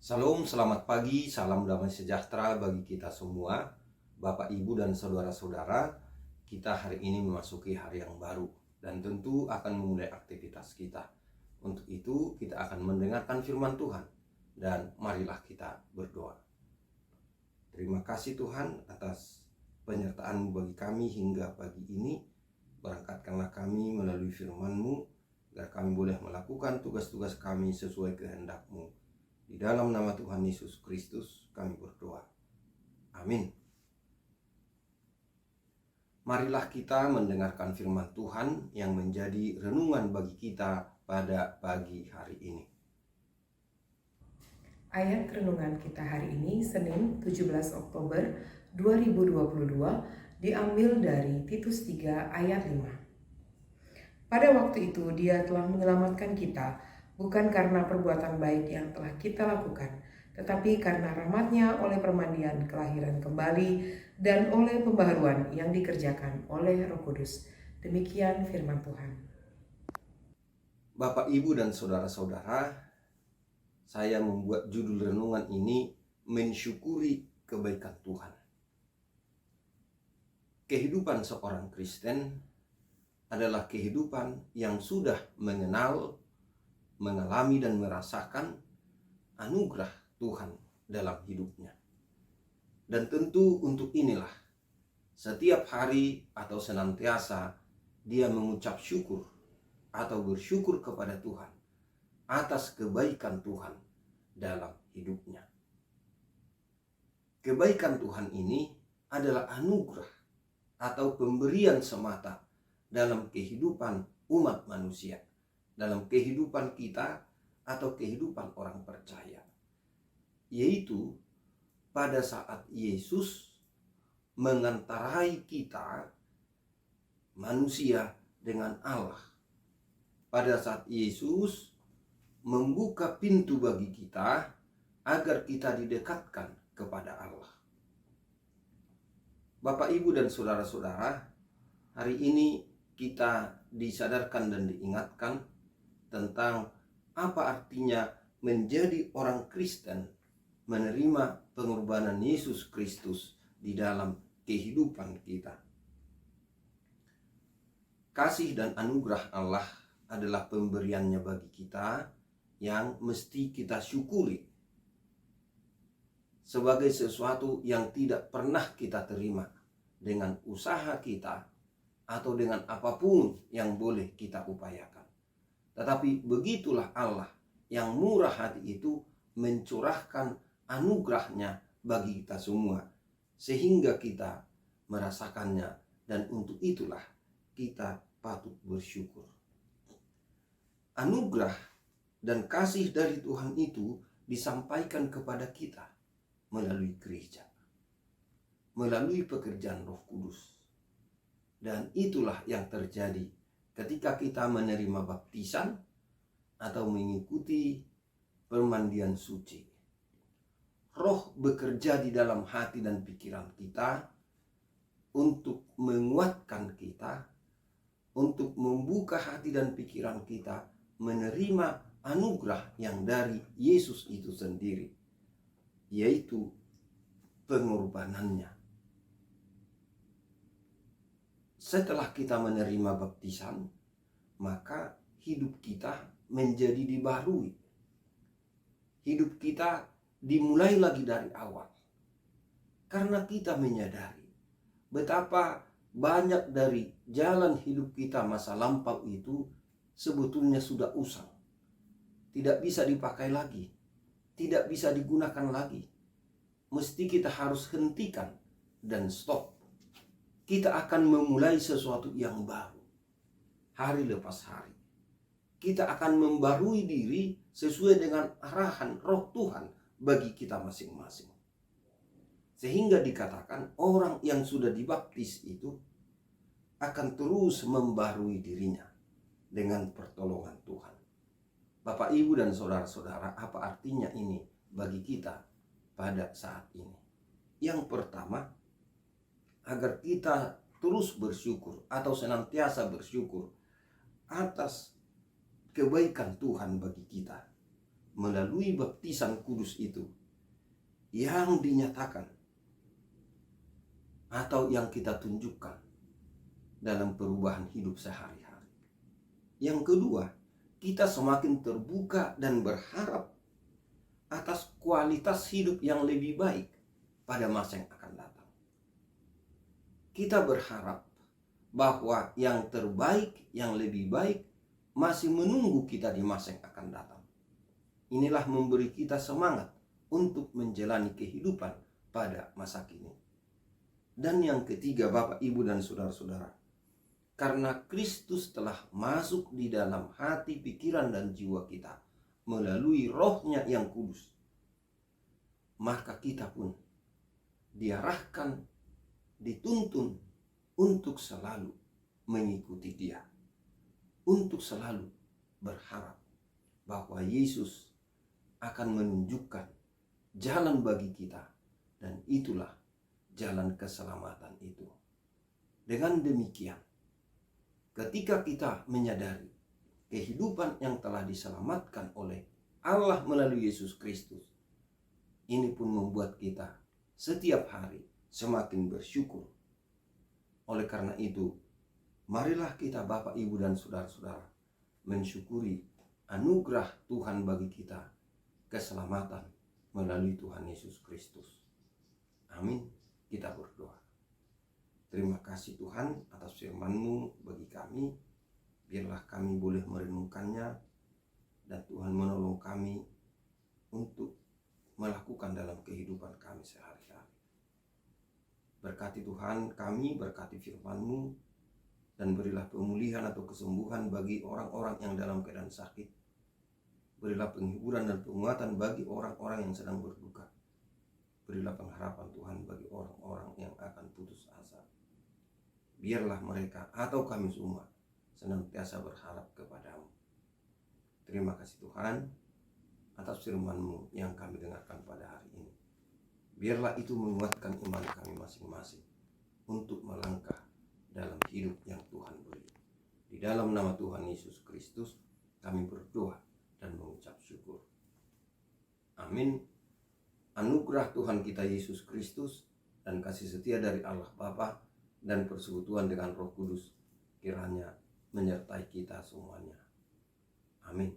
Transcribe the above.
Salam, selamat pagi, salam damai sejahtera bagi kita semua, Bapak, Ibu, dan saudara-saudara. Kita hari ini memasuki hari yang baru dan tentu akan memulai aktivitas kita. Untuk itu kita akan mendengarkan firman Tuhan dan marilah kita berdoa. Terima kasih Tuhan atas penyertaan-Mu bagi kami hingga pagi ini. Berangkatkanlah kami melalui firman-Mu agar kami boleh melakukan tugas-tugas kami sesuai kehendak-Mu. Di dalam nama Tuhan Yesus Kristus kami berdoa. Amin. Marilah kita mendengarkan firman Tuhan yang menjadi renungan bagi kita pada pagi hari ini. Ayat renungan kita hari ini, Senin 17 Oktober 2022, diambil dari Titus 3 ayat 5. Pada waktu itu Dia telah menyelamatkan kita, bukan karena perbuatan baik yang telah kita lakukan, tetapi karena rahmat-Nya oleh permandian kelahiran kembali dan oleh pembaharuan yang dikerjakan oleh Roh Kudus. Demikian firman Tuhan. Bapak, Ibu, dan saudara-saudara, saya membuat judul renungan ini mensyukuri kebaikan Tuhan. Kehidupan seorang Kristen adalah kehidupan yang sudah mengenal, mengalami, dan merasakan anugerah Tuhan dalam hidupnya. Dan tentu untuk inilah setiap hari atau senantiasa dia mengucap syukur atau bersyukur kepada Tuhan atas kebaikan Tuhan dalam hidupnya. Kebaikan Tuhan ini adalah anugerah atau pemberian semata dalam kehidupan umat manusia, dalam kehidupan kita atau kehidupan orang percaya, yaitu pada saat Yesus mengantarai kita manusia dengan Allah, pada saat Yesus membuka pintu bagi kita agar kita didekatkan kepada Allah. Bapak, Ibu, dan saudara-saudara, hari ini kita disadarkan dan diingatkan tentang apa artinya menjadi orang Kristen, menerima pengorbanan Yesus Kristus di dalam kehidupan kita. Kasih dan anugerah Allah adalah pemberiannya bagi kita yang mesti kita syukuri sebagai sesuatu yang tidak pernah kita terima dengan usaha kita atau dengan apapun yang boleh kita upayakan. Tetapi begitulah Allah yang murah hati itu mencurahkan anugerahnya bagi kita semua, sehingga kita merasakannya, dan untuk itulah kita patut bersyukur. Anugerah dan kasih dari Tuhan itu disampaikan kepada kita melalui gereja, melalui pekerjaan Roh Kudus. Dan itulah yang terjadi ketika kita menerima baptisan atau mengikuti permandian suci. Roh bekerja di dalam hati dan pikiran kita untuk menguatkan kita, untuk membuka hati dan pikiran kita menerima anugerah yang dari Yesus itu sendiri, yaitu pengorbanannya. Setelah kita menerima baptisan, maka hidup kita menjadi dibaharui. Hidup kita dimulai lagi dari awal. Karena kita menyadari betapa banyak dari jalan hidup kita masa lampau itu sebetulnya sudah usang. Tidak bisa dipakai lagi. Tidak bisa digunakan lagi. Mesti kita harus hentikan dan stop. Kita akan memulai sesuatu yang baru, hari lepas hari. Kita akan membarui diri sesuai dengan arahan Roh Tuhan bagi kita masing-masing. Sehingga dikatakan orang yang sudah dibaptis itu akan terus membarui dirinya dengan pertolongan Tuhan. Bapak, Ibu, dan saudara-saudara, apa artinya ini bagi kita pada saat ini? Yang pertama, agar kita terus bersyukur atau senantiasa bersyukur atas kebaikan Tuhan bagi kita. melalui baptisan kudus itu yang dinyatakan atau yang kita tunjukkan dalam perubahan hidup sehari-hari. Yang kedua, kita semakin terbuka dan berharap atas kualitas hidup yang lebih baik pada masa yang akan datang. Kita berharap bahwa yang terbaik, yang lebih baik masih menunggu kita di masa yang akan datang. Inilah memberi kita semangat untuk menjalani kehidupan pada masa kini. Dan yang ketiga, Bapak, Ibu, dan saudara-saudara, karena Kristus telah masuk di dalam hati, pikiran, dan jiwa kita melalui Roh-Nya yang kudus, maka kita pun diarahkan, dituntun untuk selalu mengikuti Dia, untuk selalu berharap bahwa Yesus akan menunjukkan jalan bagi kita, dan itulah jalan keselamatan itu. Dengan demikian, ketika kita menyadari kehidupan yang telah diselamatkan oleh Allah melalui Yesus Kristus, ini pun membuat kita setiap hari semakin bersyukur. Oleh karena itu, marilah kita, Bapak, Ibu, dan saudara-saudara, mensyukuri anugerah Tuhan bagi kita, keselamatan melalui Tuhan Yesus Kristus. Amin. Kita berdoa. Terima kasih Tuhan atas firman-Mu bagi kami. Biarlah kami boleh merenungkannya, dan Tuhan menolong kami untuk melakukan dalam kehidupan kami sehari-hari. Berkati Tuhan kami, berkati firman-Mu, dan berilah pemulihan atau kesembuhan bagi orang-orang yang dalam keadaan sakit. Berilah penghiburan dan penguatan bagi orang-orang yang sedang berduka. Berilah pengharapan Tuhan bagi orang-orang yang akan putus asa. Biarlah mereka atau kami semua senantiasa berharap kepadamu. Terima kasih Tuhan atas firman-Mu yang kami dengarkan pada hari ini. Biarlah itu menguatkan iman kami masing-masing untuk melangkah dalam hidup yang Tuhan beri. Di dalam nama Tuhan Yesus Kristus kami berdoa dan mengucap syukur. Amin. Anugerah Tuhan kita Yesus Kristus dan kasih setia dari Allah Bapa dan persekutuan dengan Roh Kudus kiranya menyertai kita semuanya. Amin.